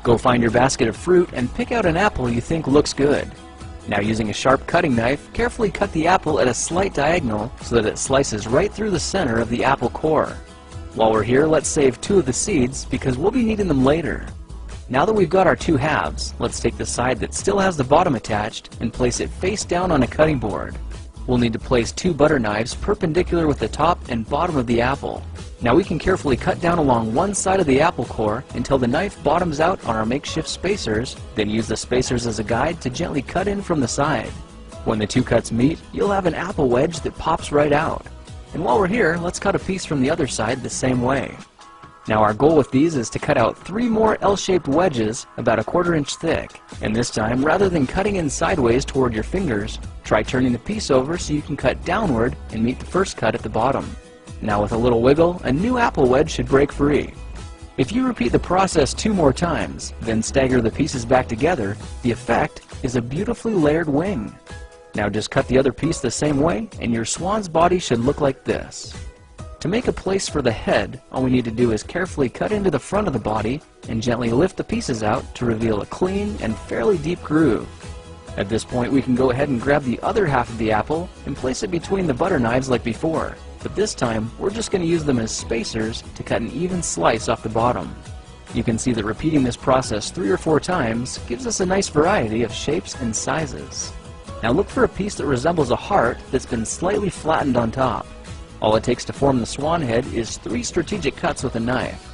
Go find your basket of fruit and pick out an apple you think looks good. Now, using a sharp cutting knife, carefully cut the apple at a slight diagonal so that it slices right through the center of the apple core. While we're here, let's save 2 of the seeds because we'll be needing them later. Now that we've got our 2 halves, let's take the side that still has the bottom attached and place it face down on a cutting board. We'll need to place 2 butter knives perpendicular with the top and bottom of the apple. Now we can carefully cut down along one side of the apple core until the knife bottoms out on our makeshift spacers, then use the spacers as a guide to gently cut in from the side. When the 2 cuts meet, you'll have an apple wedge that pops right out. And while we're here, let's cut a piece from the other side the same way. Now our goal with these is to cut out 3 more L-shaped wedges about 1/4 inch thick. And this time, rather than cutting in sideways toward your fingers, try turning the piece over so you can cut downward and meet the first cut at the bottom. Now with a little wiggle, a new apple wedge should break free. If you repeat the process 2 more times, then stagger the pieces back together, the effect is a beautifully layered wing. Now just cut the other piece the same way and your swan's body should look like this. To make a place for the head, all we need to do is carefully cut into the front of the body and gently lift the pieces out to reveal a clean and fairly deep groove. At this point, we can go ahead and grab the other half of the apple and place it between the butter knives like before, but this time we're just going to use them as spacers to cut an even slice off the bottom. You can see that repeating this process 3 or 4 times gives us a nice variety of shapes and sizes. Now look for a piece that resembles a heart that's been slightly flattened on top. All it takes to form the swan head is 3 strategic cuts with a knife.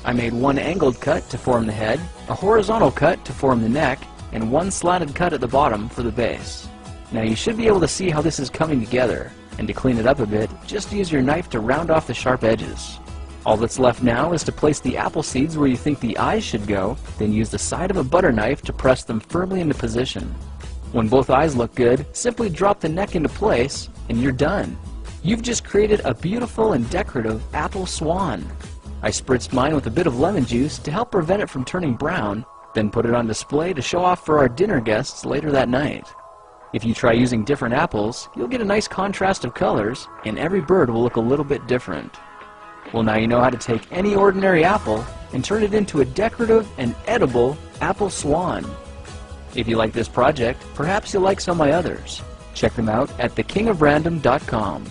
I made 1 angled cut to form the head, a horizontal cut to form the neck, and 1 slanted cut at the bottom for the base. Now you should be able to see how this is coming together, and to clean it up a bit, just use your knife to round off the sharp edges. All that's left now is to place the apple seeds where you think the eyes should go, then use the side of a butter knife to press them firmly into position. When both eyes look good, simply drop the neck into place, and you're done. You've just created a beautiful and decorative apple swan. I spritzed mine with a bit of lemon juice to help prevent it from turning brown, then put it on display to show off for our dinner guests later that night. If you try using different apples, you'll get a nice contrast of colors, and every bird will look a little bit different. Well, now you know how to take any ordinary apple and turn it into a decorative and edible apple swan. If you like this project, perhaps you'll like some of my others. Check them out at thekingofrandom.com.